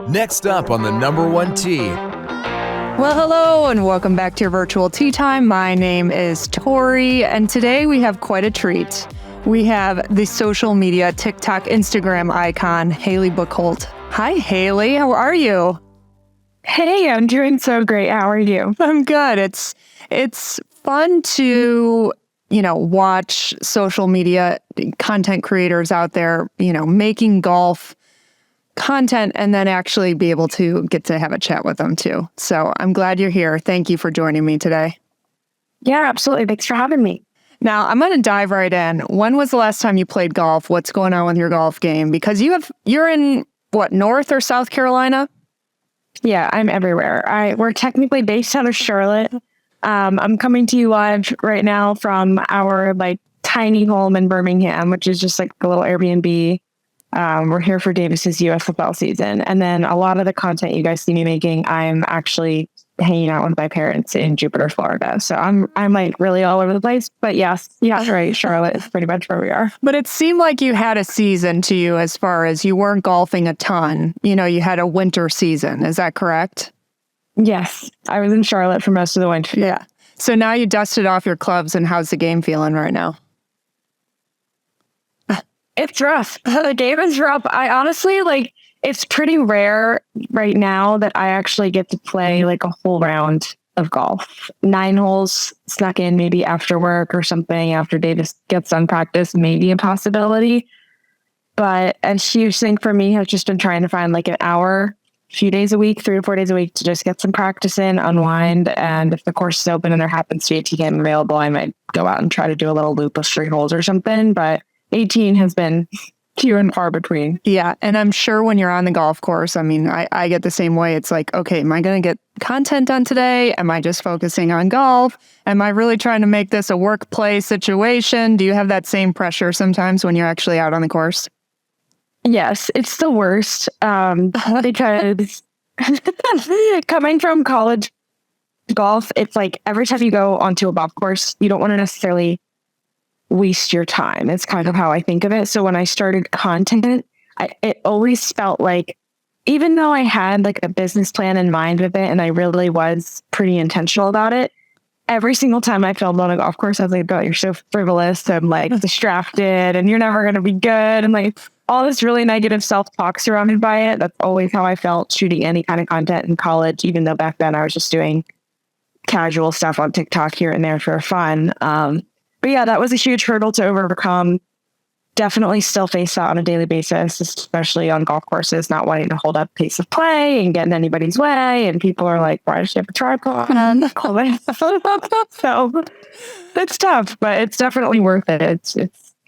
Next up on the number one tee. Well, hello and welcome back to your virtual tea time. My name is Tori, and today we have quite a treat. We have the social media TikTok, Instagram icon, Haley Bookholdt. Hi, Haley. How are you? Hey, I'm doing so great. How are you? I'm good. It's fun to, watch social media content creators out there, making golf content and then actually be able to get to have a chat with them too. So I'm glad you're here. Thank you for joining me today. Yeah, absolutely. Thanks for having me. Now I'm going to dive right in. When was the last time you played golf? What's going on with your golf game? Because you're in North or South Carolina? Yeah, I'm everywhere. We're technically based out of Charlotte. I'm coming to you live right now from our tiny home in Birmingham, which is just like a little Airbnb. We're here for Davis's U.S. football season. And then a lot of the content you guys see me making, I'm actually hanging out with my parents in Jupiter, Florida. So I'm really all over the place. But yes, right. Charlotte is pretty much where we are. But it seemed like you had a season to you as far as you weren't golfing a ton. You had a winter season. Is that correct? Yes. I was in Charlotte for most of the winter. Yeah. So now you dusted off your clubs, and how's the game feeling right now? It's rough. The game is rough. I honestly, it's pretty rare right now that I actually get to play a whole round of golf. 9 holes snuck in maybe after work or something after Davis gets done practice, maybe a possibility. But a huge thing for me has just been trying to find an hour, a few days a week, 3 to 4 days a week to just get some practice in, unwind. And if the course is open and there happens to be a tee game available, I might go out and try to do a little loop of 3 holes or something. But 18 has been few and far between. Yeah. And I'm sure when you're on the golf course, I get the same way. It's like, okay, am I going to get content done today? Am I just focusing on golf? Am I really trying to make this a workplace situation? Do you have that same pressure sometimes when you're actually out on the course? Yes, it's the worst. Because coming from college golf, it's every time you go onto a golf course, you don't want to necessarily waste your time. It's kind of how I think of it. So when I started content, it always felt like, even though I had a business plan in mind with it, and I really was pretty intentional about it, every single time I filmed on a golf course, I was like, "God, you're so frivolous and distracted, and you're never going to be good," and all this really negative self-talk surrounded by it. That's always how I felt shooting any kind of content in college, even though back then I was just doing casual stuff on TikTok here and there for fun. But yeah, that was a huge hurdle to overcome. Definitely still face that on a daily basis, especially on golf courses, not wanting to hold up pace of play and get in anybody's way. And people are like, "Why does she have a tripod?" So it's tough, but it's definitely worth it. It's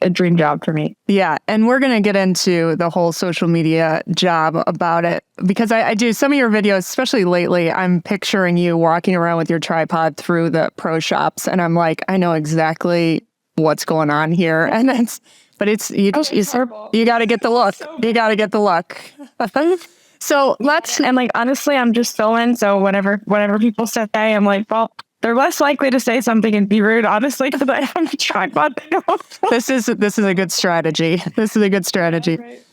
a dream job for me. Yeah. And we're going to get into the whole social media job about it, because I do some of your videos, especially lately, I'm picturing you walking around with your tripod through the pro shops. And I'm like, I know exactly what's going on here. And you got to get the look. You got to get the look. So honestly, I'm just filming. So whatever people say, I'm like, well, they're less likely to say something and be rude, honestly, because I have a tripod. This is a good strategy. This is a good strategy. Yeah, right.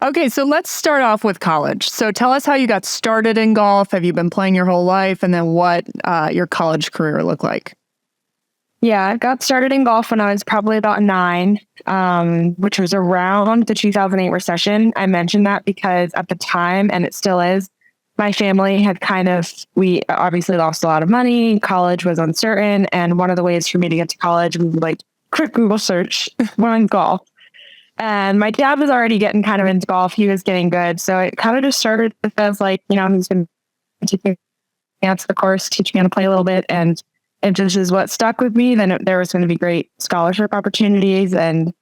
Okay, so let's start off with college. So tell us how you got started in golf. Have you been playing your whole life? And then what your college career looked like? Yeah, I got started in golf when I was probably about 9, which was around the 2008 recession. I mentioned that because at the time, and it still is, my family had we obviously lost a lot of money. College was uncertain. And one of the ways for me to get to college was quick Google search, one golf. And my dad was already getting kind of into golf. He was getting good. So it kind of just started as he's been taking me out to the course, teaching me how to play a little bit. And if this is what stuck with me, then there was going to be great scholarship opportunities. And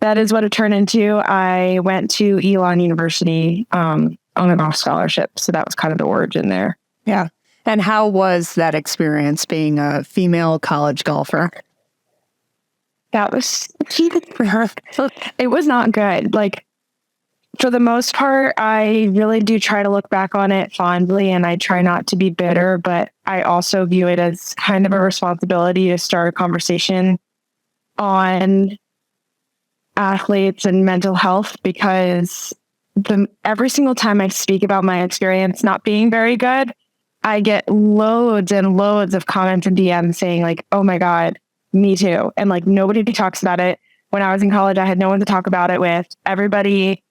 that is what it turned into. I went to Elon University, on a golf scholarship. So that was kind of the origin there. Yeah. And how was that experience being a female college golfer? That was, it was not good. For the most part, I really do try to look back on it fondly, and I try not to be bitter, but I also view it as kind of a responsibility to start a conversation on athletes and mental health, because every single time I speak about my experience not being very good, I get loads and loads of comments and DMs saying like, oh my God, me too. And like nobody talks about it. When I was in college, I had no one to talk about it with. Everybody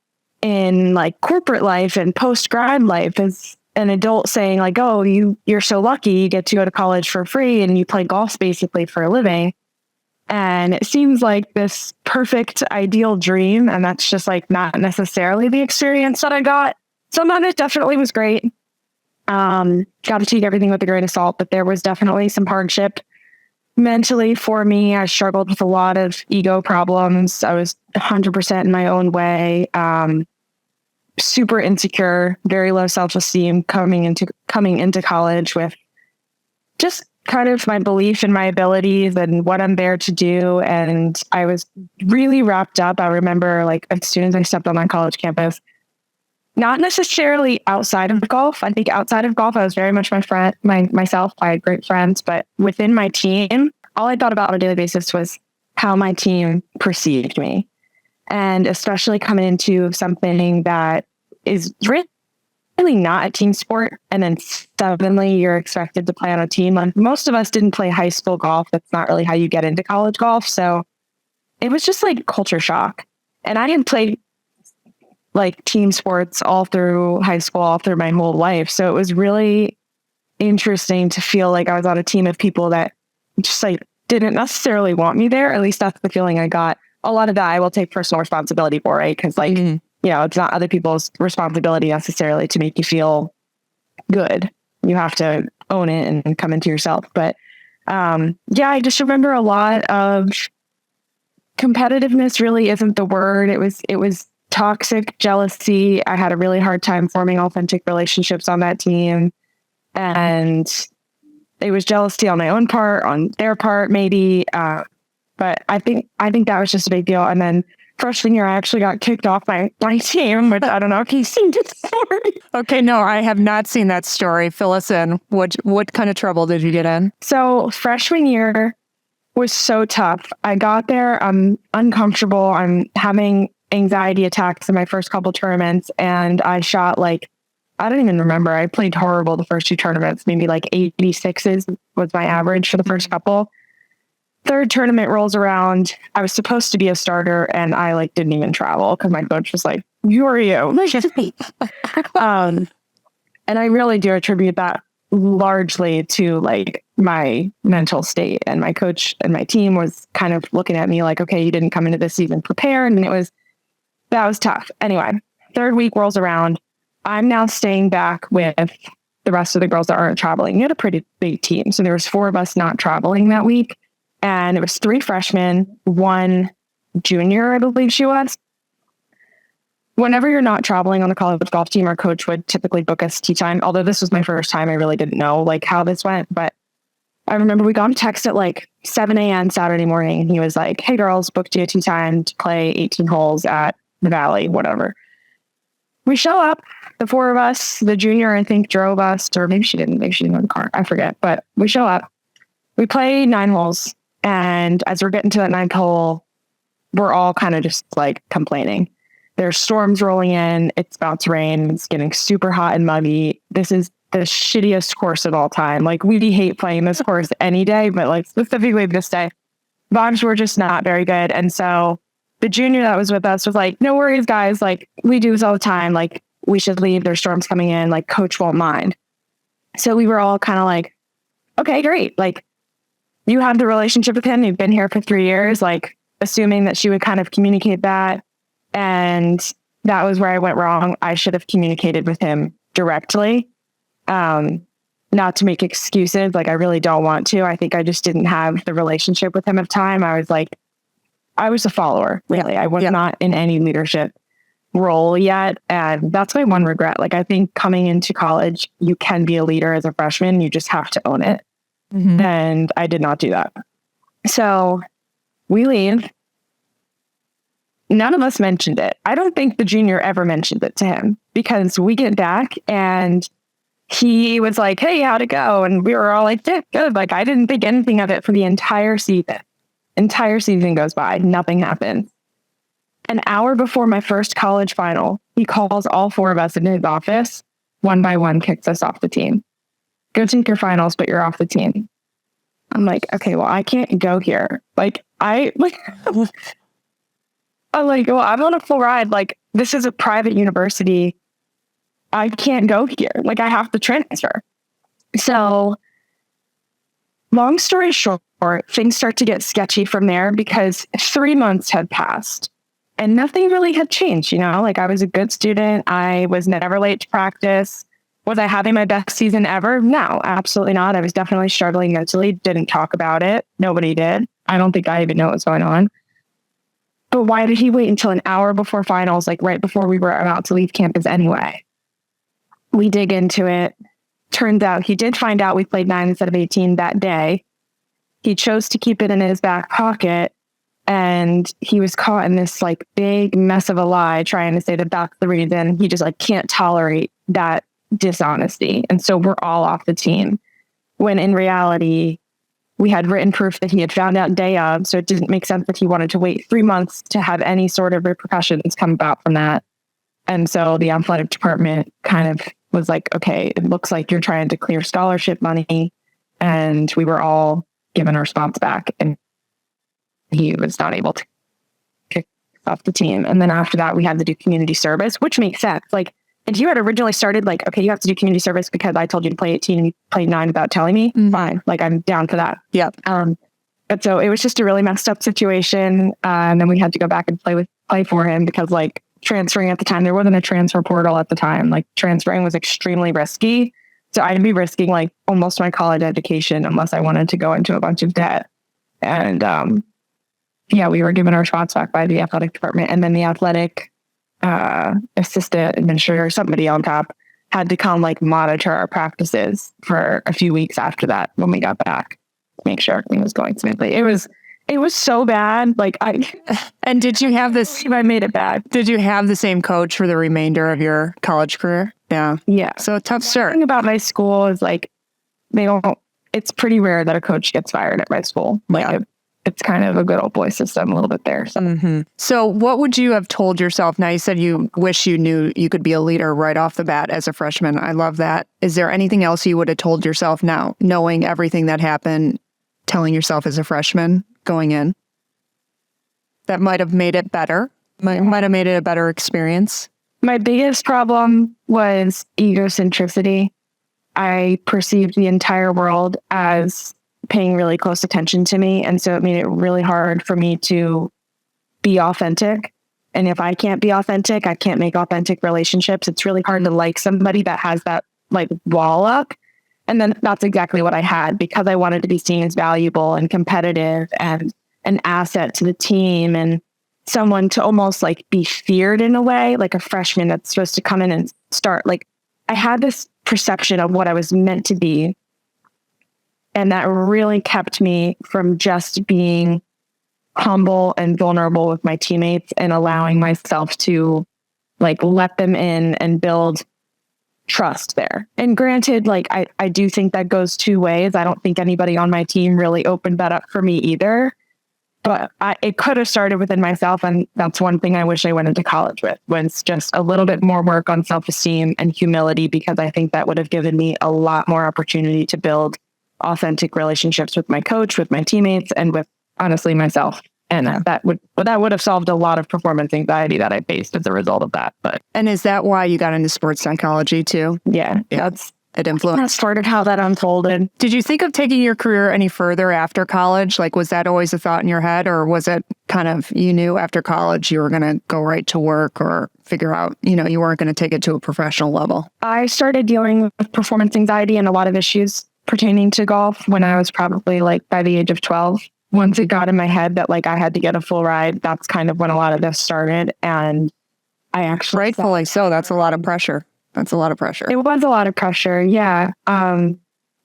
in like corporate life and post-grad life is an adult saying like, oh, you're so lucky you get to go to college for free and you play golf basically for a living. And it seems like this perfect ideal dream. And that's just like not necessarily the experience that I got. Some of it definitely was great. Got to take everything with a grain of salt, but there was definitely some hardship mentally for me. I struggled with a lot of ego problems. I was 100% in my own way. Super insecure, very low self-esteem coming into college with just kind of my belief in my abilities and what I'm there to do. And I was really wrapped up. I remember like as soon as I stepped on that college campus, not necessarily outside of golf. I think outside of golf, I was very much myself. I had great friends, but within my team, all I thought about on a daily basis was how my team perceived me. And especially coming into something that is really not a team sport. And then suddenly you're expected to play on a team. Like most of us didn't play high school golf. That's not really how you get into college golf. So it was just like culture shock. And I didn't play like team sports all through high school, all through my whole life. So it was really interesting to feel like I was on a team of people that just like didn't necessarily want me there. At least that's the feeling I got. A lot of that I will take personal responsibility for, right? Because like, you know, it's not other people's responsibility necessarily to make you feel good. You have to own it and come into yourself. But yeah, I just remember a lot of competitiveness really isn't the word. It was toxic jealousy. I had a really hard time forming authentic relationships on that team. And it was jealousy on my own part, on their part, maybe. But I think that was just a big deal. And then freshman year, I actually got kicked off my team, which I don't know if you've seen this story. Okay, no, I have not seen that story. Fill us in. What kind of trouble did you get in? So freshman year was so tough. I got there, I'm uncomfortable. I'm having anxiety attacks in my first couple tournaments, and I shot like, I don't even remember. I played horrible the first two tournaments, maybe like 86s was my average for the first couple. Third tournament rolls around. I was supposed to be a starter and I like didn't even travel because my coach was like, "Who are you?" And I really do attribute that largely to like my mental state, and my coach and my team was kind of looking at me like, "Okay, you didn't come into this season prepared," and that was tough. Anyway, third week rolls around. I'm now staying back with the rest of the girls that aren't traveling. We had a pretty big team, so there was 4 of us not traveling that week. And it was 3 freshmen, 1 junior, I believe she was. Whenever you're not traveling on the college golf team, our coach would typically book us tee time. Although this was my first time, I really didn't know like how this went. But I remember we got a text at like 7 a.m. Saturday morning. And he was like, "Hey girls, booked you a tee time to play 18 holes at the Valley, whatever." We show up, the 4 of us, the junior, I think, drove us, or maybe she didn't have the car. I forget. But we show up. We play 9 holes. And as we're getting to that 9th hole, we're all kind of just like complaining. There's storms rolling in. It's about to rain. It's getting super hot and muggy. This is the shittiest course of all time. Like we hate playing this course any day, but like specifically this day, vibes were just not very good. And so the junior that was with us was like, "No worries, guys. Like we do this all the time. Like we should leave. There's storms coming in. Like coach won't mind." So we were all kind of like, "Okay, great. Like, you have the relationship with him. You've been here for 3 years," like assuming that she would kind of communicate that. And that was where I went wrong. I should have communicated with him directly. Not to make excuses. Like I really don't want to. I think I just didn't have the relationship with him at the time. I was a follower, really. I was not in any leadership role yet. And that's my one regret. Like I think coming into college, you can be a leader as a freshman. You just have to own it. Mm-hmm. And I did not do that. So we leave. None of us mentioned it. I don't think the junior ever mentioned it to him, because we get back and he was like, "Hey, how'd it go?" And we were all like, "Yeah, good." Like I didn't think anything of it for the entire season. Entire season goes by. Nothing happens. An hour before my first college final, he calls all 4 of us into his office, one by one, kicks us off the team. Go take your finals, but you're off the team. I'm like, okay, well, I can't go here. I'm like, well, I'm on a full ride. Like, this is a private university. I can't go here. Like, I have to transfer. So, long story short, things start to get sketchy from there because 3 months had passed and nothing really had changed. Like, I was a good student. I was never late to practice. Was I having my best season ever? No, absolutely not. I was definitely struggling mentally. Didn't talk about it. Nobody did. I don't think I even know what's going on. But why did he wait until an hour before finals, like right before we were about to leave campus anyway? We dig into it. Turns out he did find out we played 9 instead of 18 that day. He chose to keep it in his back pocket, and he was caught in this like big mess of a lie trying to say that that's the reason. He just like can't tolerate that dishonesty. And so we're all off the team, when in reality, we had written proof that he had found out day of. So it didn't make sense that he wanted to wait 3 months to have any sort of repercussions come about from that. And so the athletic department kind of was like, okay, it looks like you're trying to clear scholarship money. And we were all given our spots back, and he was not able to kick off the team. And then after that, we had to do community service, which makes sense. Like, if you had originally started like, okay, you have to do community service because I told you to play 18 and you played 9 without telling me, fine. Like, I'm down for that. Yep. But so it was just a really messed up situation. And then we had to go back and play for him because like transferring at the time, there wasn't a transfer portal at the time. Like, transferring was extremely risky. So I'd be risking like almost my college education unless I wanted to go into a bunch of debt. And we were given our spots back by the athletic department. And then the athletic assistant administrator, somebody on top, had to come like monitor our practices for a few weeks after that when we got back to make sure everything was going smoothly. It was so bad. Like, and did you have this? I made it bad. Did you have the same coach for the remainder of your college career? Yeah. Yeah. So a tough start. The thing about my school is like, it's pretty rare that a coach gets fired at my school. Like, it's kind of a good old boy system a little bit there. So. So what would you have told yourself? Now, you said you wish you knew you could be a leader right off the bat as a freshman. I love that. Is there anything else you would have told yourself now, knowing everything that happened, telling yourself as a freshman going in, that might have made it better, might have made it a better experience? My biggest problem was egocentricity. I perceived the entire world as paying really close attention to me. And so it made it really hard for me to be authentic. And if I can't be authentic, I can't make authentic relationships. It's really hard to like somebody that has that like wall up. And then that's exactly what I had, because I wanted to be seen as valuable and competitive and an asset to the team and someone to almost like be feared in a way, like a freshman that's supposed to come in and start. Like, I had this perception of what I was meant to be. And that really kept me from just being humble and vulnerable with my teammates and allowing myself to like let them in and build trust there. And granted, like I do think that goes 2 ways. I don't think anybody on my team really opened that up for me either. But it could have started within myself. And that's one thing I wish I went into college with, was just a little bit more work on self-esteem and humility, because I think that would have given me a lot more opportunity to build authentic relationships with my coach, with my teammates, and with honestly myself. And that would have solved a lot of performance anxiety that I faced as a result of that. And is that why you got into sports psychology too? Yeah, that's it influenced. That's sort of how that unfolded. Did you think of taking your career any further after college? Like, was that always a thought in your head, or was it kind of, you knew after college you were going to go right to work or figure out, you weren't going to take it to a professional level? I started dealing with performance anxiety and a lot of issues pertaining to golf when I was probably like by the age of 12. Once it got in my head that like I had to get a full ride, that's kind of when a lot of this started. And I actually... Rightfully so. That's a lot of pressure. That's a lot of pressure. It was a lot of pressure. Yeah. I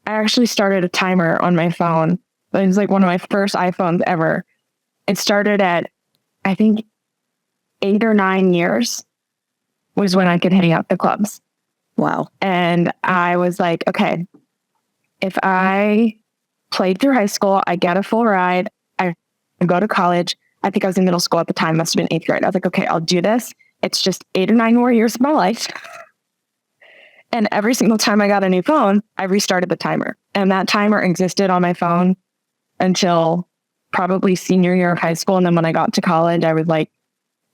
actually started a timer on my phone. It was like one of my first iPhones ever. It started at, I think, 8 or 9 years was when I could hang out the clubs. Wow. And I was like, okay, if I played through high school, I get a full ride, I go to college, I think I was in middle school at the time, must have been 8th grade. I was like, okay, I'll do this. It's just 8 or 9 more years of my life. And every single time I got a new phone, I restarted the timer. And that timer existed on my phone until probably senior year of high school. And then when I got to college, I was like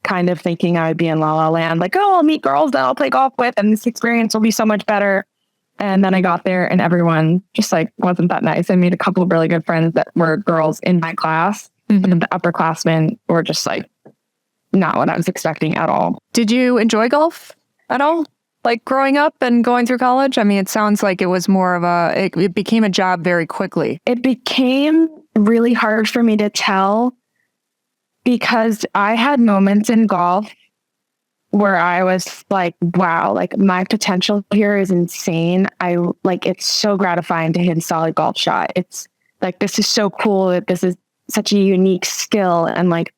kind of thinking I would be in La La Land, like, oh, I'll meet girls that I'll play golf with and this experience will be so much better. And then I got there and everyone just like wasn't that nice. I made a couple of really good friends that were girls in my class. And then the upperclassmen were just like not what I was expecting at all. Did you enjoy golf at all? Like growing up and going through college? I mean, it sounds like it was more of it became a job very quickly. It became really hard for me to tell because I had moments in golf where I was like, wow, like my potential here is insane. It's so gratifying to hit a solid golf shot. It's like, this is so cool that this is such a unique skill. And like,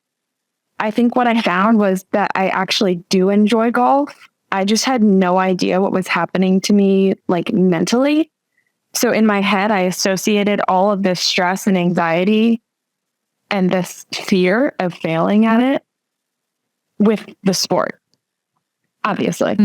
I think what I found was that I actually do enjoy golf. I just had no idea what was happening to me, like mentally. So in my head, I associated all of this stress and anxiety and this fear of failing at it with the sport, obviously.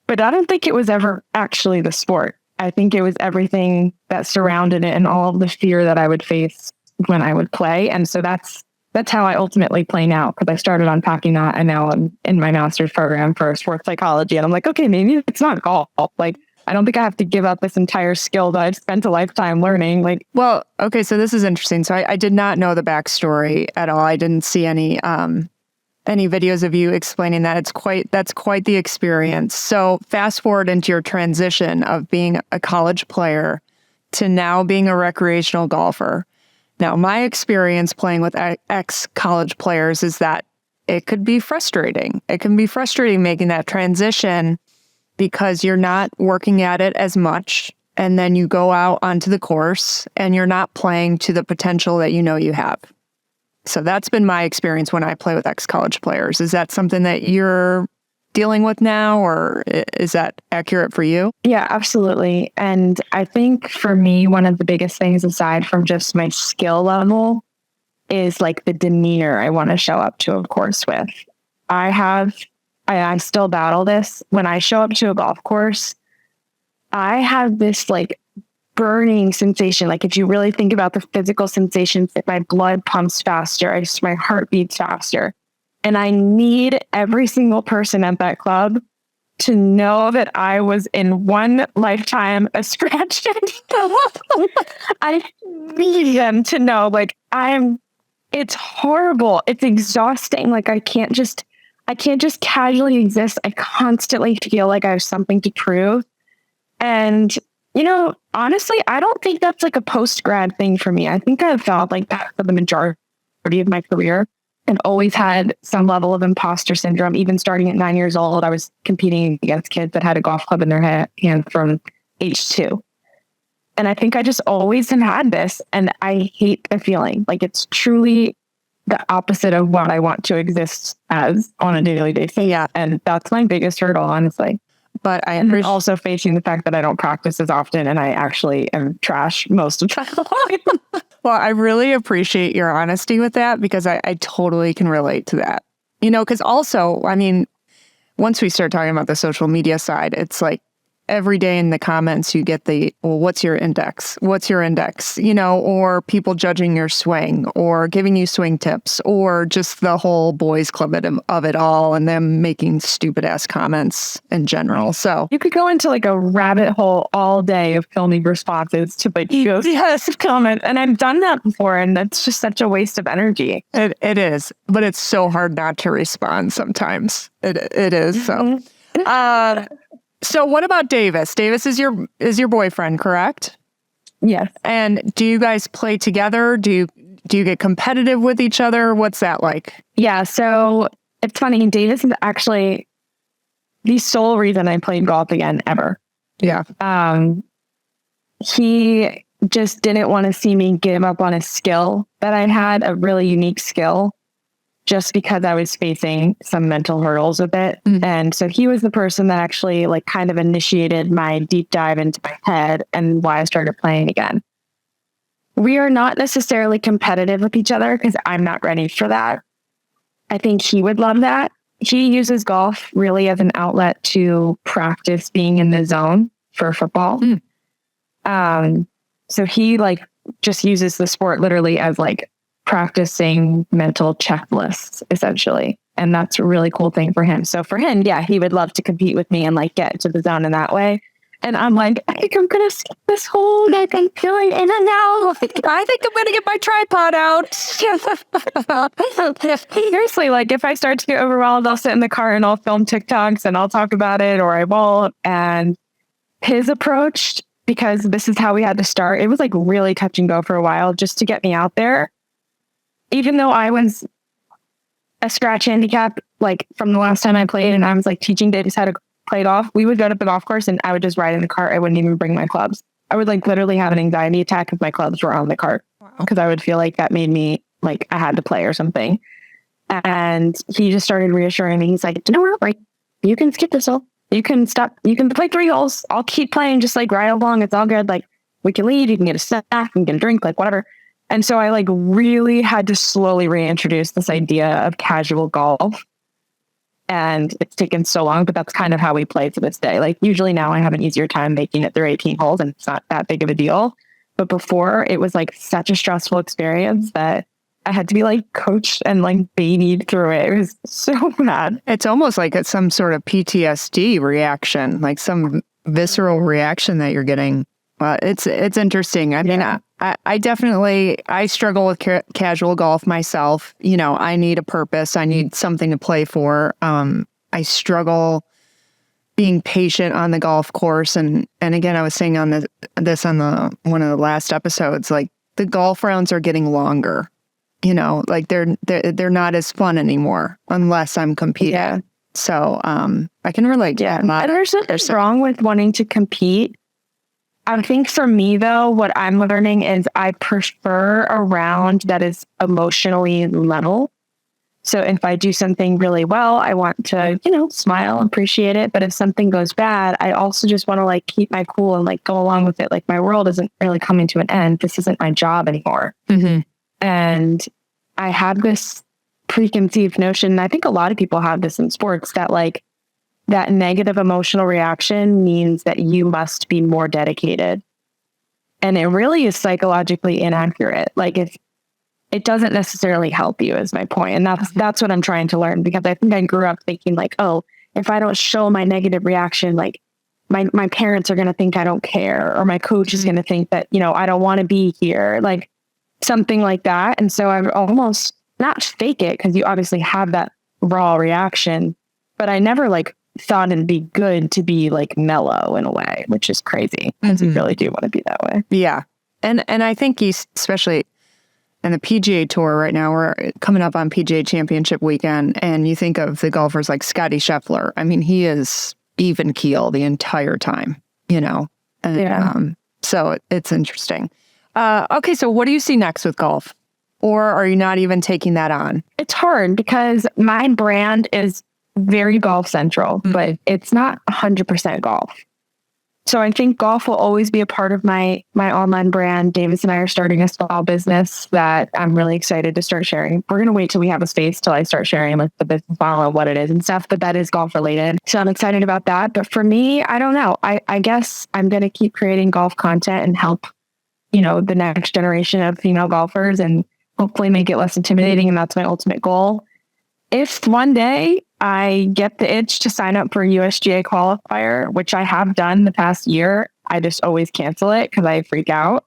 But I don't think it was ever actually the sport. I think it was everything that surrounded it and all of the fear that I would face when I would play. And so that's how I ultimately play now, because I started unpacking that and now I'm in my master's program for sports psychology. And I'm like, okay, maybe it's not golf. Like, I don't think I have to give up this entire skill that I've spent a lifetime learning. Like, well, okay, so this is interesting. So I did not know the backstory at all. I didn't see any videos of you explaining that. That's quite the experience. So fast forward into your transition of being a college player to now being a recreational golfer. Now, my experience playing with ex-college players is that it could be frustrating. It can be frustrating making that transition because you're not working at it as much. And then you go out onto the course and you're not playing to the potential that you know you have. So that's been my experience when I play with ex-college players. Is that something that you're dealing with now, or is that accurate for you? Yeah, absolutely. And I think for me, one of the biggest things aside from just my skill level is like the demeanor I want to show up to a course with. I still battle this. When I show up to a golf course, I have this like burning sensation. Like if you really think about the physical sensations, that my blood pumps faster, my heart beats faster. And I need every single person at that club to know that I was in one lifetime a scratch. I need them to know, like, it's horrible. It's exhausting. Like I can't just casually exist. I constantly feel like I have something to prove. And, you know, honestly, I don't think that's like a post-grad thing for me. I think I've felt like that for the majority of my career. And always had some level of imposter syndrome. Even starting at 9 years old, I was competing against kids that had a golf club in their hand from age 2. And I think I just always have had this. And I hate the feeling. Like it's truly the opposite of what I want to exist as on a daily basis. Yeah. And that's my biggest hurdle, honestly. But I'm also facing the fact that I don't practice as often and I actually am trash most of the time. Well, I really appreciate your honesty with that because I totally can relate to that. You know, because also, I mean, once we start talking about the social media side, it's like every day in the comments you get well, what's your index? What's your index? You know, or people judging your swing or giving you swing tips or just the whole boys club of it all and them making stupid ass comments in general. So you could go into like a rabbit hole all day of filming responses to like those comments. And I've done that before and that's just such a waste of energy. It is, but it's so hard not to respond sometimes. It is. So, so what about Davis? Davis is your boyfriend, correct? Yes. And do you guys play together? Do you get competitive with each other? What's that like? Yeah. So it's funny. Davis is actually the sole reason I played golf again ever. Yeah. He just didn't want to see me give up on a skill that I had, a really unique skill, just because I was facing some mental hurdles with it. Mm-hmm. And so he was the person that actually like kind of initiated my deep dive into my head and why I started playing again. We are not necessarily competitive with each other because I'm not ready for that. I think he would love that. He uses golf really as an outlet to practice being in the zone for football. So he like just uses the sport literally as like practicing mental checklists, essentially. And that's a really cool thing for him. So for him, yeah, he would love to compete with me and like get to the zone in that way. And I'm like, I think I'm going to skip this whole like I'm feeling in and out. I think I'm going to get my tripod out. Seriously, like if I start to get overwhelmed, I'll sit in the car and I'll film TikToks and I'll talk about it, or I won't. And his approach, because this is how we had to start, it was like really touch and go for a while just to get me out there. Even though I was a scratch handicap, like from the last time I played, and I was like teaching Davis how to play golf, we would go to the golf course and I would just ride in the cart. I wouldn't even bring my clubs. I would like literally have an anxiety attack if my clubs were on the cart, because I would feel like that made me like I had to play or something. And he just started reassuring me. He's like, you know what, like you can skip this all. You can stop. You can play 3 holes. I'll keep playing, just like ride along. It's all good. Like we can leave. You can get a snack. You can get a drink, like whatever. And so I like really had to slowly reintroduce this idea of casual golf. And it's taken so long, but that's kind of how we play to this day. Like usually now I have an easier time making it through 18 holes and it's not that big of a deal. But before it was like such a stressful experience that I had to be like coached and like babied through it. It was so bad. It's almost like it's some sort of PTSD reaction, like some visceral reaction that you're getting. It's interesting. I mean, I definitely, I struggle with casual golf myself. You know, I need a purpose. I need something to play for. I struggle being patient on the golf course. And again, I was saying on this on one of the last episodes, like the golf rounds are getting longer. You know, like they're not as fun anymore unless I'm competing. Yeah. So I can relate. Yeah. And there's nothing wrong with wanting to compete. I think for me, though, what I'm learning is I prefer a round that is emotionally level. So if I do something really well, I want to, you know, smile, appreciate it. But if something goes bad, I also just want to like keep my cool and like go along with it. Like my world isn't really coming to an end. This isn't my job anymore. Mm-hmm. And I have this preconceived notion, and I think a lot of people have this in sports, that like that negative emotional reaction means that you must be more dedicated. And it really is psychologically inaccurate. Like if it doesn't necessarily help you is my point. And that's what I'm trying to learn, because I think I grew up thinking like, oh, if I don't show my negative reaction, like my parents are going to think I don't care, or my coach is going to think that, you know, I don't want to be here, like something like that. And so I almost not fake it, because you obviously have that raw reaction, but I never like thought it'd be good to be like mellow in a way, which is crazy, because you really do want to be that way. Yeah. And I think especially in the PGA Tour right now, we're coming up on PGA Championship weekend, and you think of the golfers like Scotty Scheffler. I mean, he is even keel the entire time, you know? And, yeah. So it's interesting. Okay, so what do you see next with golf? Or are you not even taking that on? It's hard because my brand is very golf central, but it's not 100% golf. So I think golf will always be a part of my online brand. Davis and I are starting a small business that I'm really excited to start sharing. We're going to wait till we have a space till I start sharing like the business model and what it is and stuff, but that is golf related. So I'm excited about that. But for me, I don't know. I guess I'm going to keep creating golf content and help, you know, the next generation of female golfers and hopefully make it less intimidating. And that's my ultimate goal. If one day I get the itch to sign up for a USGA qualifier, which I have done the past year, I just always cancel it because I freak out.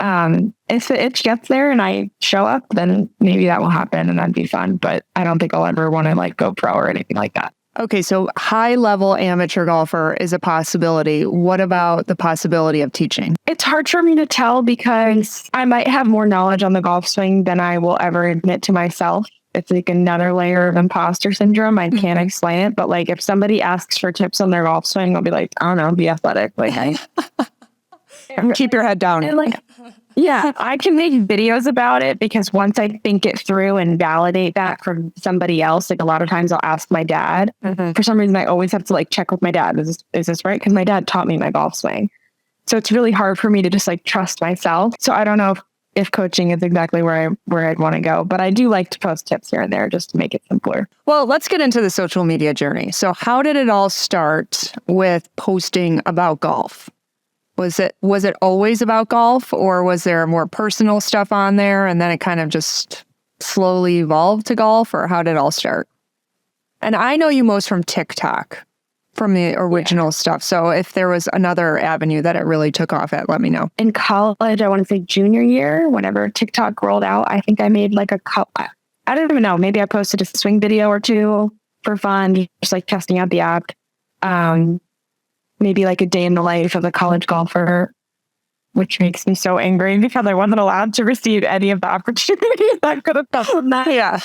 If the itch gets there and I show up, then maybe that will happen and that'd be fun. But I don't think I'll ever want to like go pro or anything like that. Okay, so high level amateur golfer is a possibility. What about the possibility of teaching? It's hard for me to tell because I might have more knowledge on the golf swing than I will ever admit to myself. It's like another layer of imposter syndrome. I can't explain it, but like if somebody asks for tips on their golf swing, I'll be like, I don't know, be athletic. Like, keep your head down. And like, yeah, I can make videos about it because once I think it through and validate that from somebody else, like a lot of times I'll ask my dad. For some reason, I always have to like check with my dad. Is this right? Because my dad taught me my golf swing. So it's really hard for me to just like trust myself. So I don't know if coaching is exactly where I'd want to go. But I do like to post tips here and there just to make it simpler. Well, let's get into the social media journey. So how did it all start with posting about golf? Was it always about golf, or was there more personal stuff on there and then it kind of just slowly evolved to golf, or how did it all start? And I know you most from TikTok, from the original stuff. So if there was another avenue that it really took off at, let me know. In college, I want to say junior year, whenever TikTok rolled out, I think I made like I don't even know. Maybe I posted a swing video or two for fun, just like testing out the app. Maybe like a day in the life of a college golfer, which makes me so angry because I wasn't allowed to receive any of the opportunities that could have come from that. Yeah.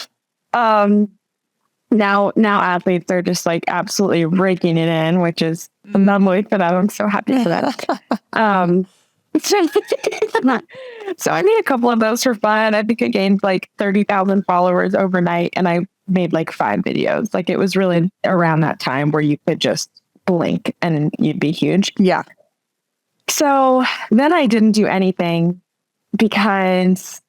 Now athletes are just like absolutely raking it in, which is lovely for them. I'm so happy for that. So I made a couple of those for fun. I think I gained like 30,000 followers overnight, and I made like 5 videos. Like it was really around that time where you could just blink and you'd be huge. Yeah. So then I didn't do anything because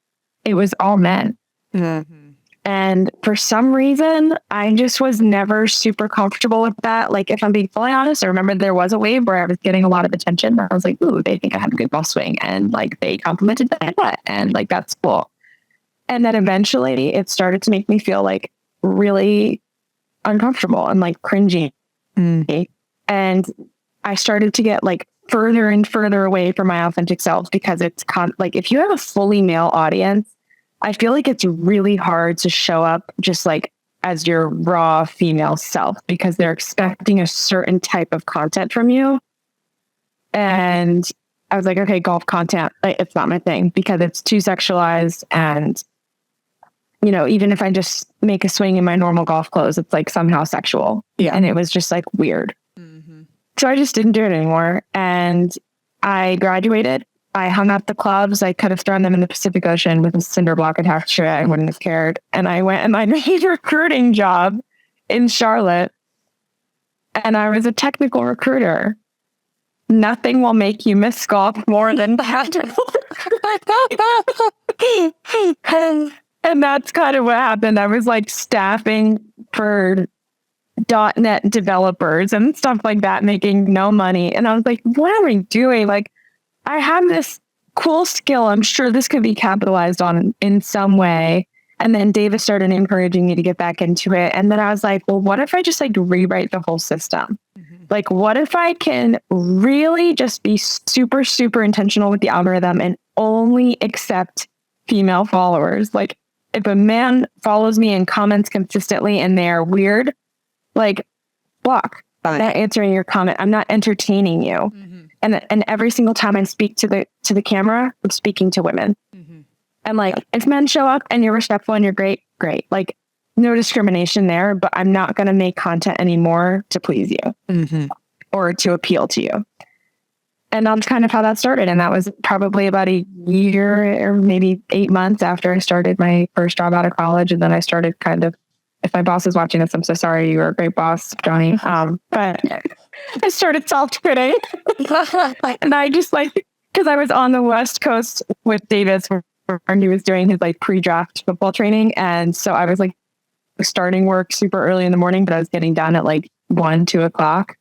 it was all men. Mm-hmm. And for some reason, I just was never super comfortable with that. Like, if I'm being fully honest, I remember there was a wave where I was getting a lot of attention. I was like, ooh, they think I have a good ball swing. And like, they complimented that. And like, that's cool. And then eventually it started to make me feel like really uncomfortable and like cringy. Mm. And I started to get like further and further away from my authentic self, because it's like, if you have a fully male audience, I feel like it's really hard to show up just like as your raw female self, because they're expecting a certain type of content from you. And I was like, okay, golf content, it's not my thing, because it's too sexualized. And, you know, even if I just make a swing in my normal golf clothes, it's like somehow sexual. Yeah. And it was just like weird. Mm-hmm. So I just didn't do it anymore. And I graduated. I hung up the clubs. I could have thrown them in the Pacific Ocean with a cinder block attached to it. I wouldn't have cared. And I went and I made a recruiting job in Charlotte. And I was a technical recruiter. Nothing will make you miss golf more than that. And that's kind of what happened. I was like staffing for .NET developers and stuff like that, making no money. And I was like, what am I doing? Like, I have this cool skill. I'm sure this could be capitalized on in some way. And then Davis started encouraging me to get back into it. And then I was like, well, what if I just like rewrite the whole system? Mm-hmm. Like, what if I can really just be super, super intentional with the algorithm and only accept female followers? Like, if a man follows me and comments consistently and they're weird, like, block. I'm not answering your comment. I'm not entertaining you. Mm-hmm. And every single time I speak to the camera, I'm speaking to women. Mm-hmm. And like, if men show up and you're respectful and you're great. Like, no discrimination there, but I'm not going to make content anymore to please you. Mm-hmm. Or to appeal to you. And that's kind of how that started. And that was probably about a year or maybe 8 months after I started my first job out of college. And then I started kind of, if my boss is watching this, I'm so sorry. You were a great boss, Johnny. But I started self-quitting. And I just like, because I was on the West Coast with Davis when he was doing his like pre-draft football training. And so I was like starting work super early in the morning, but I was getting done at like 1-2 o'clock.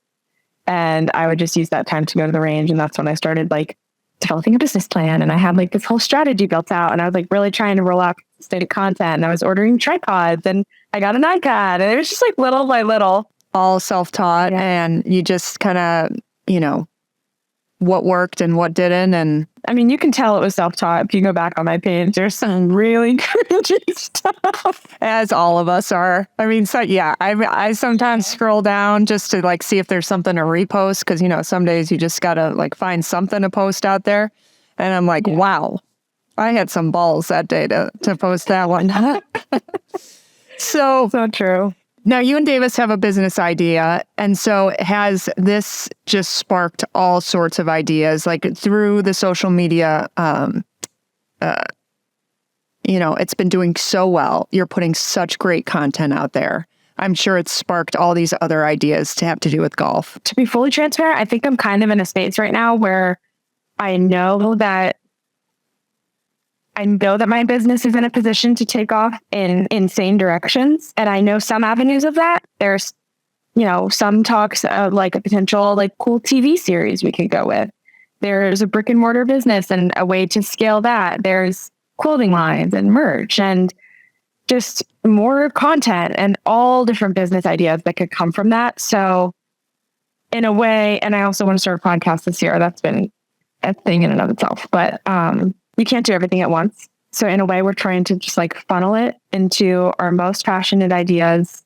And I would just use that time to go to the range. And that's when I started like developing a business plan. And I had like this whole strategy built out. And I was like really trying to roll out stated content. And I was ordering tripods and I got an iPad. And it was just like little by little. All self-taught. Yeah. And you just kind of, you know, what worked and what didn't. And I mean, you can tell it was self-taught. If you go back on my page, there's some really cringy stuff. As all of us are. I mean, so yeah, I sometimes scroll down just to like see if there's something to repost. Cause you know, some days you just gotta like find something to post out there. And I'm like, wow, I had some balls that day to post that one. So true. Now, you and Davis have a business idea, and so has this just sparked all sorts of ideas, like through the social media, you know, it's been doing so well. You're putting such great content out there. I'm sure it's sparked all these other ideas to have to do with golf. To be fully transparent, I think I'm kind of in a space right now where I know that I know that my business is in a position to take off in insane directions. And I know some avenues of that. There's, some talks of like a potential like cool TV series we could go with. There's a brick and mortar business and a way to scale that. There's clothing lines and merch and just more content and all different business ideas that could come from that. So in a way, and I also want to start a podcast this year. That's been a thing in and of itself, but you can't do everything at once. So in a way, we're trying to just like funnel it into our most passionate ideas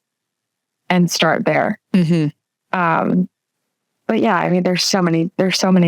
and start there. Mm-hmm. But yeah, I mean, there's so many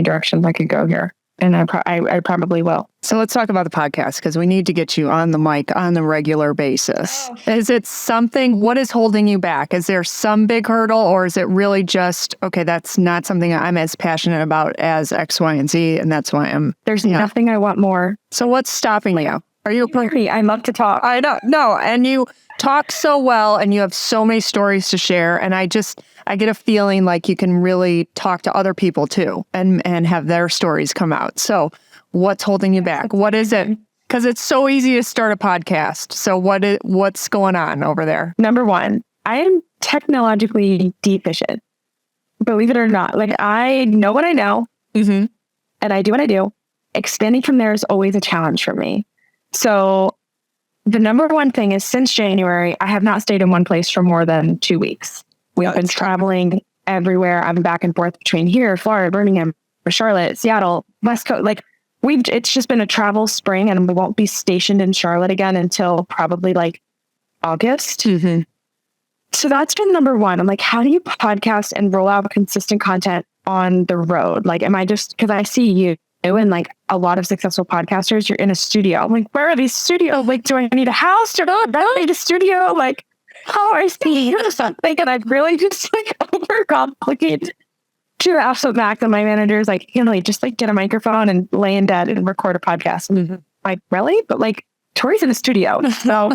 directions I could go here, and I probably will. So let's talk about the podcast, because we need to get you on the mic on the regular basis. Is it something, what is holding you back? Is there some big hurdle, or is it really just, okay, that's not something I'm as passionate about as X, Y, and Z, and that's why there's nothing I want more. So what's stopping you? Are you I love to talk. I know. No, and you talk so well, and you have so many stories to share, and I get a feeling like you can really talk to other people too and have their stories come out. So what's holding you back? What is it? Because it's so easy to start a podcast. So what's going on over there? Number one, I am technologically deficient. Believe it or not. Like, I know what I know, and I do what I do. Expanding from there is always a challenge for me. So the number one thing is, since January, I have not stayed in one place for more than 2 weeks. We've been traveling everywhere. I'm back and forth between here, Florida, Birmingham, Charlotte, Seattle, West Coast. Like, it's just been a travel spring, and we won't be stationed in Charlotte again until probably like August. Mm-hmm. So that's been number one. I'm like, how do you podcast and roll out consistent content on the road? Like, am I just, because I see you and like a lot of successful podcasters, you're in a studio. I'm like, where are these studios? Like, do I need a house? Do I need a studio? Like, how I see something, and I've really just like overcomplicated to the absolute max. And my manager is like, just like get a microphone and lay in bed and record a podcast. Mm-hmm. Like, really? But like, Tori's in a studio, so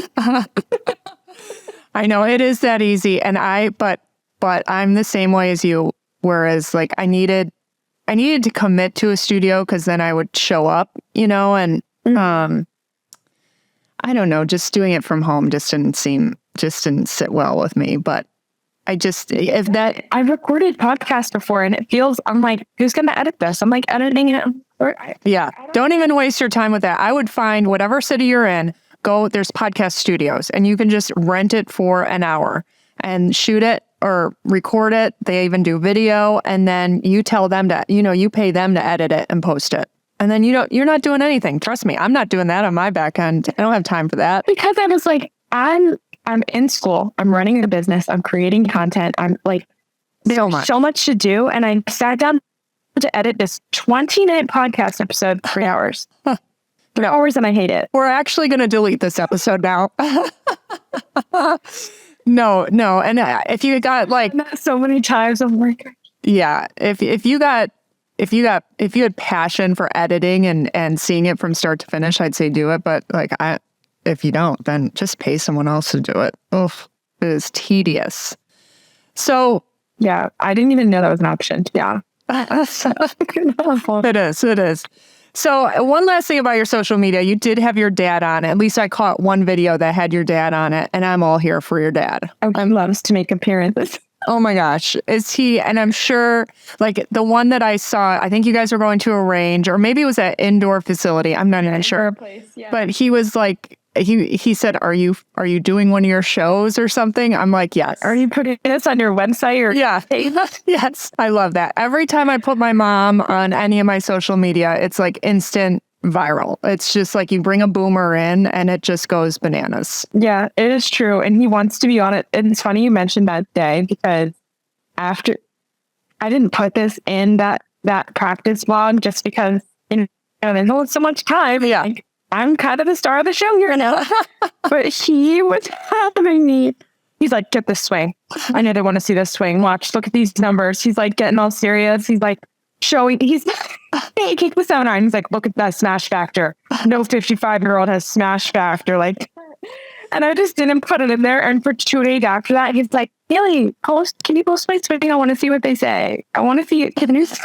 I know it is that easy. And but I'm the same way as you. Whereas like I needed to commit to a studio, because then I would show up, and I don't know, just doing it from home just didn't sit well with me. But I've recorded podcasts before, and it feels, I'm like, who's going to edit this? I'm like editing it. Yeah. Don't even waste your time with that. I would find whatever city you're in, there's podcast studios, and you can just rent it for an hour and shoot it or record it. They even do video, and then you tell them to, you pay them to edit it and post it. And then you're not doing anything. Trust me, I'm not doing that on my back end. I don't have time for that. Because I was like, I'm in school. I'm running a business. I'm creating content. I'm like, there's so much to do. And I sat down to edit this 20-minute podcast episode, 3 hours. 3 hours, and I hate it. We're actually going to delete this episode now. No. And if you got like so many times, I'm like, yeah, if you had passion for editing and seeing it from start to finish, I'd say do it. But like, if you don't, then just pay someone else to do it. Oof, it is tedious. So yeah, I didn't even know that was an option. Yeah. It is. So one last thing about your social media, you did have your dad on it. At least I caught one video that had your dad on it, and I'm all here for your dad. I loves to make appearances. Oh my gosh. Is he, and I'm sure like the one that I saw, I think you guys were going to a range, or maybe it was an indoor facility. I'm not even sure. Place, yeah. But he was like, he said, are you doing one of your shows or something? I'm like, yes. Are you putting this on your website? Or yeah. Yes. I love that. Every time I put my mom on any of my social media, it's like instant viral. It's just like you bring a boomer in and it just goes bananas. Yeah, it is true. And he wants to be on it. And it's funny you mentioned that day, because after I didn't put this in that practice vlog just because there's only so much time. Yeah. Like, I'm kind of the star of the show here now. But he was having me. He's like, get this swing. I know they want to see this swing. Watch, look at these numbers. He's like getting all serious. He's like showing, he kicked the 7-9. He's like, look at that smash factor. No 55-year-old has smash factor. Like, And I just didn't put it in there. And for 2 days after that, he's like, Haley, can you post my swing? I want to see what they say. I want to see the news.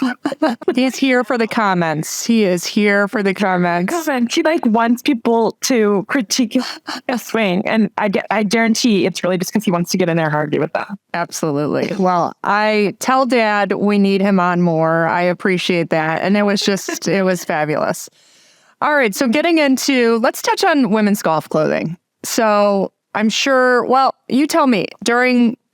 He's here for the comments. He is here for the comments. He like wants people to critique a swing. And I guarantee it's really just because he wants to get in there and argue with them. Absolutely. Well, I tell Dad we need him on more. I appreciate that. And it was fabulous. All right. So let's touch on women's golf clothing. So I'm sure, well, you tell me,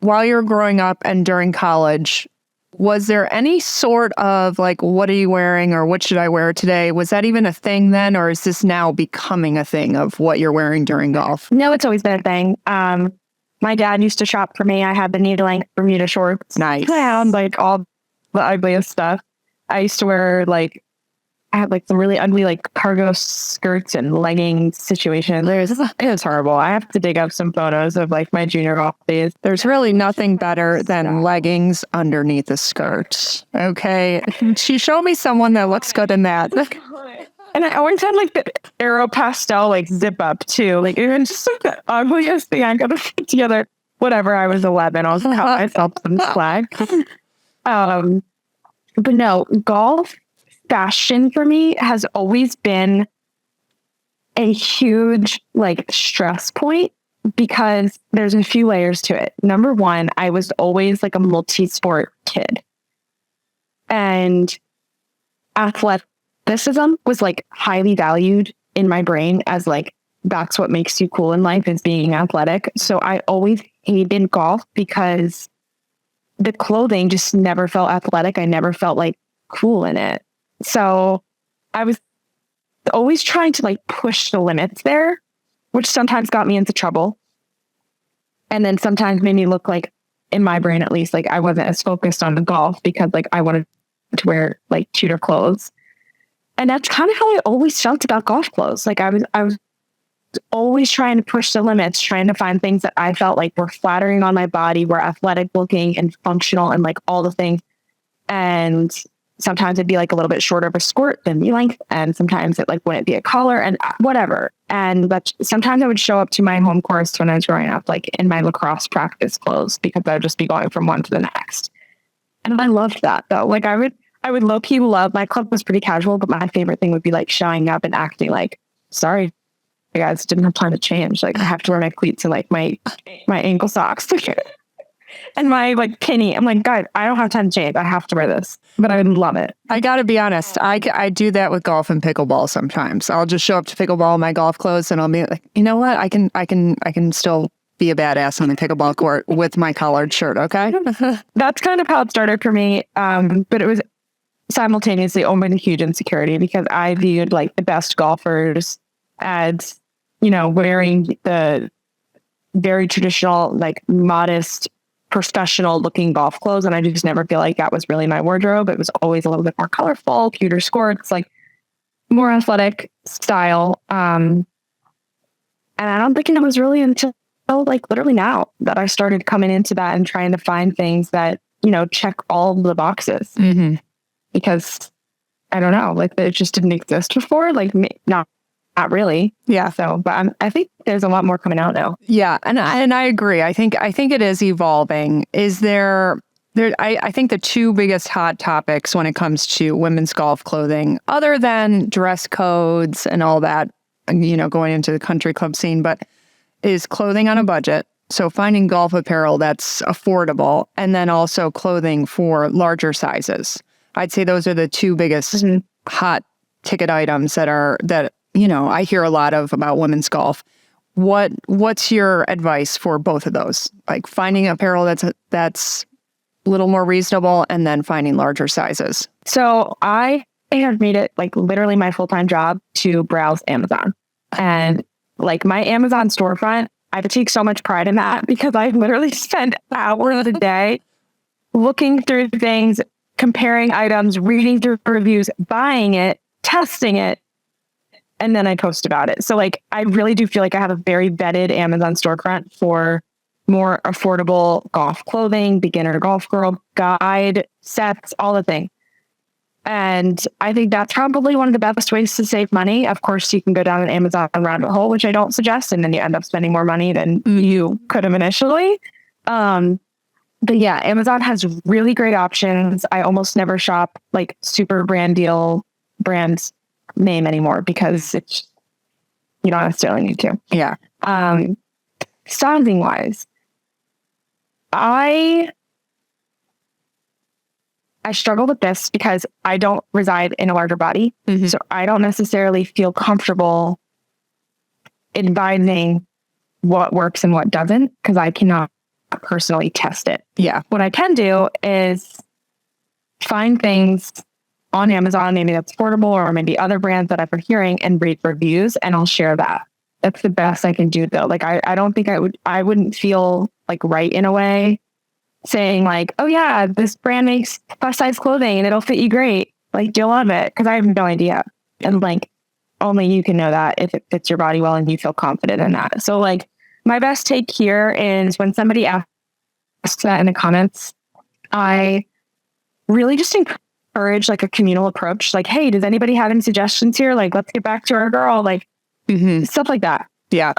while you were growing up and during college, was there any sort of like, what are you wearing or what should I wear today? Was that even a thing then, or is this now becoming a thing of what you're wearing during golf? No, it's always been a thing. My dad used to shop for me. I had the knee-length Bermuda shorts. Nice. I had like all the ugliest stuff. I used to wear I had like some really ugly like cargo skirts and leggings situations. It was horrible. I have to dig up some photos of like my junior golf days. There's really nothing better than leggings underneath a skirt. Okay. She showed me someone that looks good in that. And I always had like the Aero Pastel like zip up too. Like even just like the ugliest thing I could have put together. Whatever, I was 11. I was cut myself some slack. But no, golf fashion for me has always been a huge like stress point because there's a few layers to it. Number one, I was always like a multi-sport kid. And athleticism was like highly valued in my brain as like, that's what makes you cool in life is being athletic. So I always hated golf because the clothing just never felt athletic. I never felt like cool in it. So I was always trying to like push the limits there, which sometimes got me into trouble. And then sometimes made me look like, in my brain at least, like I wasn't as focused on the golf because like I wanted to wear like cuter clothes. And that's kind of how I always felt about golf clothes. Like I was always trying to push the limits, trying to find things that I felt like were flattering on my body, were athletic looking and functional and like all the things. And sometimes it'd be like a little bit shorter of a skirt than knee length. And sometimes it like wouldn't be a collar and whatever. And but sometimes I would show up to my home course when I was growing up, like in my lacrosse practice clothes, because I would just be going from one to the next. And I loved that though. Like I would low key love, my club was pretty casual, but my favorite thing would be like showing up and acting like, sorry, guys, didn't have time to change. Like I have to wear my cleats and like my ankle socks. And my like penny, I'm like, God, I don't have time to change. I have to wear this, but I would love it. I got to be honest. I do that with golf and pickleball sometimes. I'll just show up to pickleball in my golf clothes and I'll be like, you know what? I can still be a badass on the pickleball court with my collared shirt. Okay. That's kind of how it started for me. But it was simultaneously almost a huge insecurity because I viewed like the best golfers as, you know, wearing the very traditional, like modest, professional looking golf clothes. And I just never feel like that was really my wardrobe. It was always a little bit more colorful, cuter skirts, like more athletic style. And I don't think it was really until like literally now that I started coming into that and trying to find things that, you know, check all the boxes. Mm-hmm. Because I don't know, like it just didn't exist before. Like not really. Yeah. So, but I think there's a lot more coming out now. Yeah. And I agree. I think it is evolving. Is there, I think the two biggest hot topics when it comes to women's golf clothing, other than dress codes and all that, you know, going into the country club scene, but is clothing on a budget. So finding golf apparel that's affordable, and then also clothing for larger sizes. I'd say those are the two biggest hot ticket items that you know, I hear a lot of about women's golf. What's your advice for both of those? Like finding apparel that's a little more reasonable and then finding larger sizes. So I have made it like literally my full-time job to browse Amazon. And like my Amazon storefront, I take so much pride in that because I literally spend hours a day looking through things, comparing items, reading through reviews, buying it, testing it, and then I post about it. So like, I really do feel like I have a very vetted Amazon storefront for more affordable golf clothing, beginner golf girl guide sets, all the things. And I think that's probably one of the best ways to save money. Of course, you can go down an Amazon rabbit hole, which I don't suggest, and then you end up spending more money than you could have initially. But yeah, Amazon has really great options. I almost never shop like super brand name anymore because it's, you don't necessarily need to. Yeah. Styling wise, I struggle with this because I don't reside in a larger body. So I don't necessarily feel comfortable advising what works and what doesn't because I cannot personally test it. Yeah. What I can do is find things on Amazon, maybe that's affordable, or maybe other brands that I've been hearing, and read reviews, and I'll share that. That's the best I can do though. Like I don't think I wouldn't feel like right in a way saying like, oh yeah, this brand makes plus size clothing and it'll fit you great. Like, do you love it? Because I have no idea. And like, only you can know that if it fits your body well and you feel confident in that. So like, my best take here is when somebody asks that in the comments, I really just encourage like a communal approach. Like, hey, does anybody have any suggestions here? Like, let's get back to our girl. Like, stuff like that. Yeah.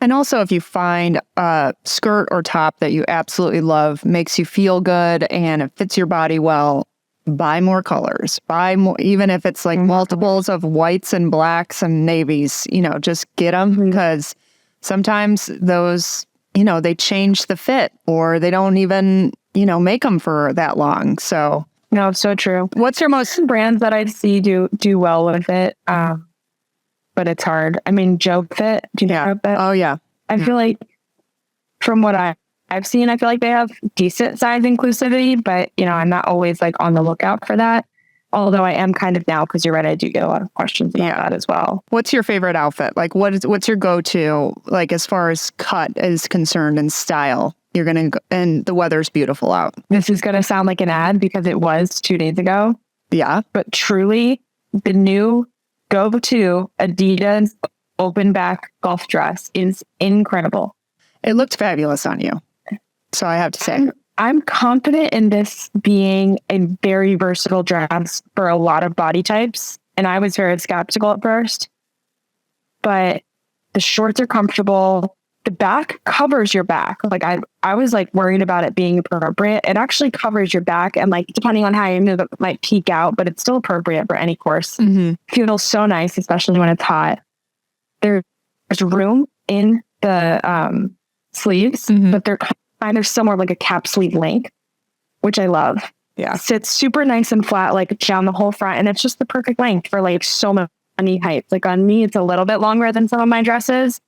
And also if you find a skirt or top that you absolutely love, makes you feel good and it fits your body well, buy more colors, buy more, even if it's like multiples of whites and blacks and navies, just get them because sometimes those, they change the fit or they don't even, make them for that long. So no, it's so true. What's your most brands that I see do well with it? But it's hard. I mean, Joe Fit. Do you know about that? Oh yeah. I feel like from what I've seen, I feel like they have decent size inclusivity, but I'm not always like on the lookout for that. Although I am kind of now, because you're right, I do get a lot of questions about that as well. What's your favorite outfit? Like what's your go-to, like as far as cut is concerned and style? You're going to, and the weather's beautiful out. This is going to sound like an ad because it was 2 days ago. Yeah. But truly, the new go-to Adidas open back golf dress is incredible. It looked fabulous on you. So I have to say. I'm confident in this being a very versatile dress for a lot of body types. And I was very skeptical at first. But the shorts are comfortable. The back covers your back. Like I was like worried about it being appropriate. It actually covers your back. And like, depending on how you move, it might peek out, but it's still appropriate for any course. Feels so nice, especially when it's hot. There's room in the sleeves, but they're kind of somewhere like a cap sleeve length, which I love. Yeah. Sits super nice and flat, like down the whole front. And it's just the perfect length for like so many heights. Like on me, it's a little bit longer than some of my dresses.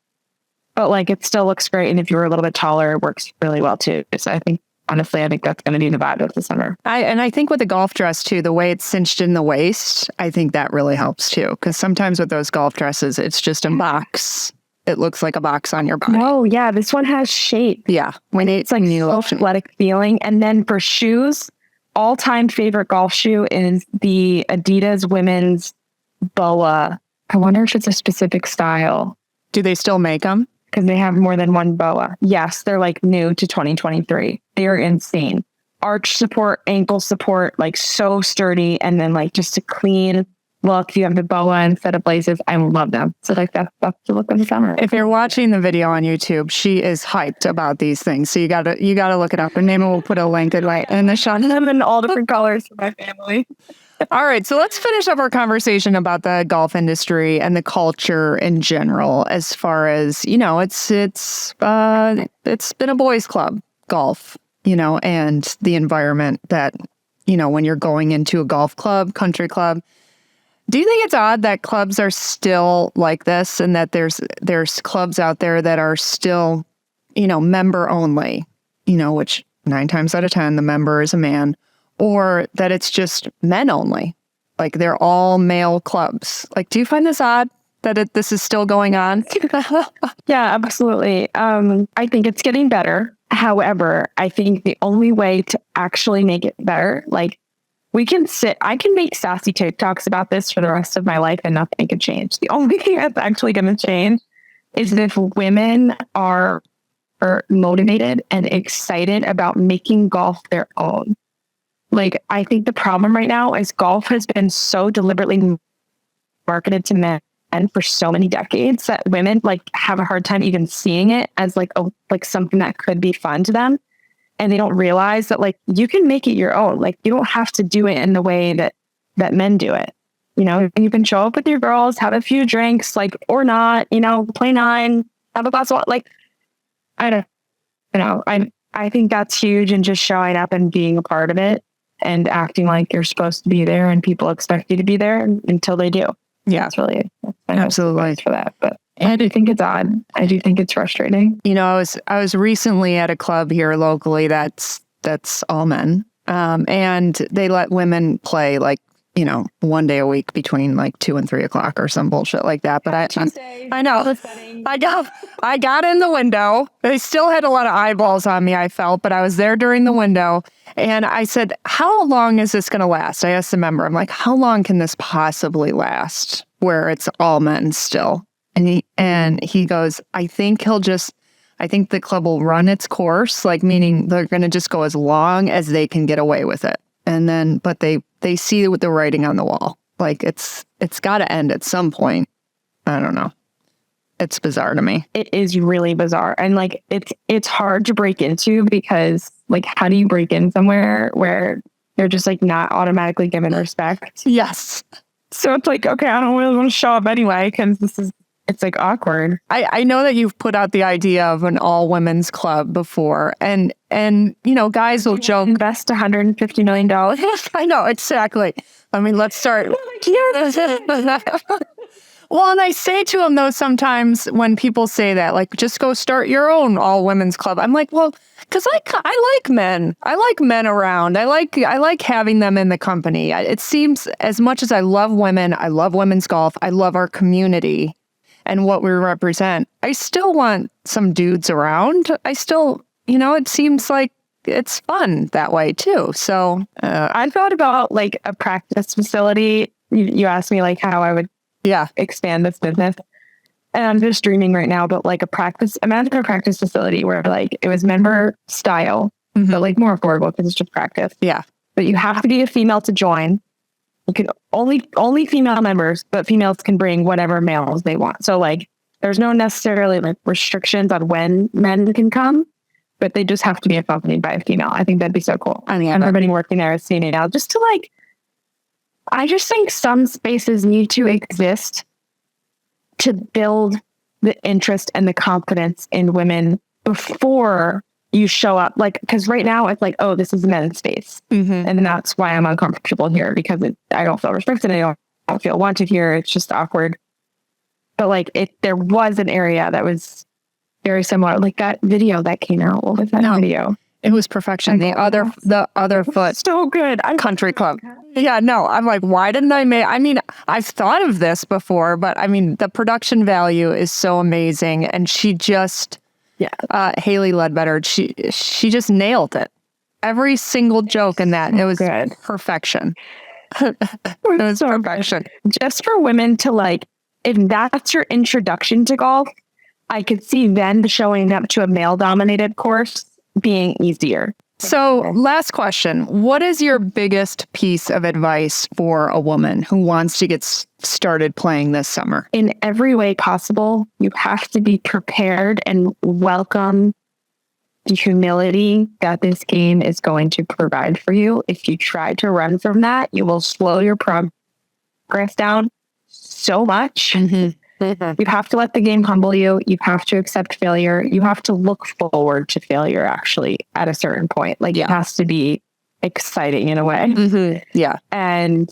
But like it still looks great. And if you're a little bit taller, it works really well too. So I think that's going to be the vibe of the summer. I think with the golf dress too, the way it's cinched in the waist, I think that really helps too. Because sometimes with those golf dresses, it's just a box. It looks like a box on your body. Oh yeah, this one has shape. Yeah, it's like so athletic feeling. And then for shoes, all-time favorite golf shoe is the Adidas women's BOA. I wonder if it's a specific style. Do they still make them? Because they have more than one BOA. Yes, they're like new to 2023. They're insane. Arch support, ankle support, like so sturdy. And then like just a clean look. You have the BOA instead of blazes. I love them. So like that's the look of the summer. If you're watching the video on YouTube, she is hyped about these things. So you gotta look it up. And Naima will put a link in the shot. them in all different colors for my family. All right, so let's finish up our conversation about the golf industry and the culture in general. As far as it's been a boys' club, golf, and the environment that when you're going into a golf club, country club. Do you think it's odd that clubs are still like this, and that there's clubs out there that are still, member only, which 9 times out of 10 the member is a man. Or that it's just men only, like they're all male clubs. Like, do you find this odd that this is still going on? Yeah, absolutely. I think it's getting better. However, I think the only way to actually make it better, like I can make sassy TikToks about this for the rest of my life and nothing can change. The only thing that's actually going to change is if women are motivated and excited about making golf their own. Like, I think the problem right now is golf has been so deliberately marketed to men for so many decades that women like have a hard time even seeing it as like something that could be fun to them. And they don't realize that like you can make it your own. Like, you don't have to do it in the way that men do it. You know, you can show up with your girls, have a few drinks, like, or not, you know, play 9, have a glass of water. Like, I don't know. I think that's huge, and just showing up and being a part of it and acting like you're supposed to be there and people expect you to be there until they do. Yeah, that's really absolutely for that. But I do think it's odd. I do think it's frustrating. You know, I was recently at a club here locally that's all men, and they let women play like, you know, 1 day a week between like 2 and 3 o'clock or some bullshit like that. But I know I got in the window. They still had a lot of eyeballs on me, I felt, but I was there during the window. And I said, how long is this going to last? I asked the member, I'm like, how long can this possibly last where it's all men still? And he goes, I think the club will run its course, like meaning they're going to just go as long as they can get away with it. And then, but they see the writing on the wall. Like it's got to end at some point. I don't know. It's bizarre to me. It is really bizarre. And like, it's hard to break into, because like, how do you break in somewhere where you're just like not automatically given respect? Yes. So it's like, okay, I don't really want to show up anyway, because it's like awkward. I know that you've put out the idea of an all women's club before, and you know, guys will joke, invest $150 million. I know, exactly. I mean, let's start. Well, and I say to them though, sometimes when people say that, like, just go start your own all women's club. I'm like, well, because I like men. I like men around. I like having them in the company. It seems, as much as I love women, I love women's golf, I love our community and what we represent, I still want some dudes around. I still, you know, it seems like it's fun that way too. So I thought about like a practice facility. You asked me like how I would expand this business. And I'm just dreaming right now, but like imagine a practice facility where like it was member style, but like more affordable because it's just practice. Yeah. But you have to be a female to join. You can only female members, but females can bring whatever males they want. So like, there's no necessarily like restrictions on when men can come, but they just have to be accompanied by a female. I think that'd be so cool. I mean, everybody working there is seeing it now. Just to like, I just think some spaces need to exist to build the interest and the confidence in women before you show up. Like, because right now it's like, oh, this is a men's space. And that's why I'm uncomfortable here, because I don't feel respected. I don't feel wanted here. It's just awkward. But like, there was an area that was very similar. Like that video that came out. What was that video? It was perfection. The other foot. So good. Country club. Yeah, no, I'm like, why didn't I make, I mean, I've thought of this before, but I mean, the production value is so amazing. And she just, Haley Ledbetter, she just nailed it. Every single joke in that, it was good. Perfection. It was perfection. Just for women to like, if that's your introduction to golf, I could see then showing up to a male-dominated course being easier. So last question. What is your biggest piece of advice for a woman who wants to get started playing this summer? In every way possible, you have to be prepared and welcome the humility that this game is going to provide for you. If you try to run from that, you will slow your progress down so much. You have to let the game humble you. You have to accept failure. You have to look forward to failure, actually, at a certain point. Like, it has to be exciting in a way. Yeah. And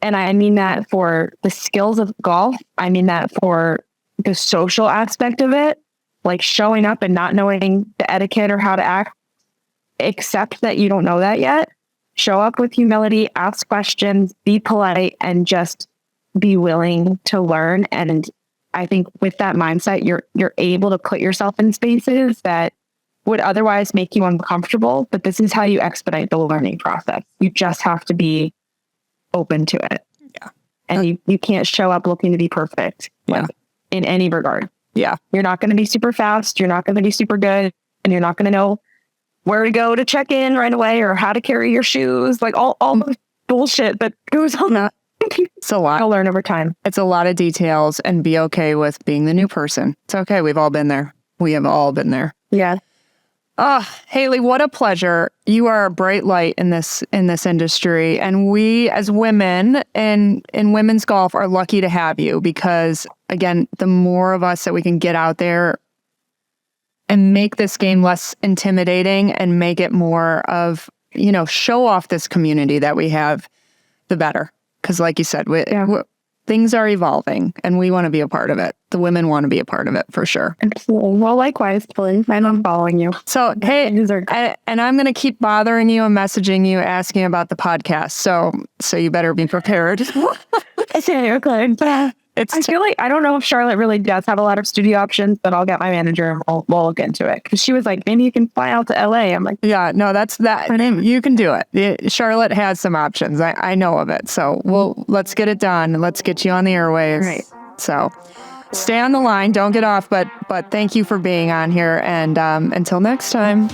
I mean that for the skills of golf. I mean that for the social aspect of it, like showing up and not knowing the etiquette or how to act. Accept that you don't know that yet. Show up with humility, ask questions, be polite, and just be willing to learn. And I think with that mindset, you're able to put yourself in spaces that would otherwise make you uncomfortable. But this is how you expedite the learning process. You just have to be open to it. Yeah. And you can't show up looking to be perfect in any regard. Yeah. You're not going to be super fast. You're not going to be super good. And you're not going to know where to go to check in right away or how to carry your shoes, like all the bullshit that goes on that. It's a lot. I'll learn over time. It's a lot of details, and be okay with being the new person. It's okay. We've all been there. We have all been there. Yeah. Oh, Haley, what a pleasure. You are a bright light in this industry. And we as women in women's golf are lucky to have you because, again, the more of us that we can get out there and make this game less intimidating and make it more of, show off this community that we have, the better. Because like you said, things are evolving and we want to be a part of it. The women want to be a part of it for sure. Absolutely. Well, likewise, Lynn, and I'm following you. So, hey, and I'm going to keep bothering you and messaging you, asking about the podcast. So you better be prepared. Okay. I feel like, I don't know if Charlotte really does have a lot of studio options, but I'll get my manager and we'll look into it. Because she was like, maybe you can fly out to LA. I'm like, yeah, no, that's that. You can do it. Charlotte has some options. I know of it. So let's get it done. Let's get you on the airwaves. Right. So stay on the line. Don't get off. But thank you for being on here. And until next time.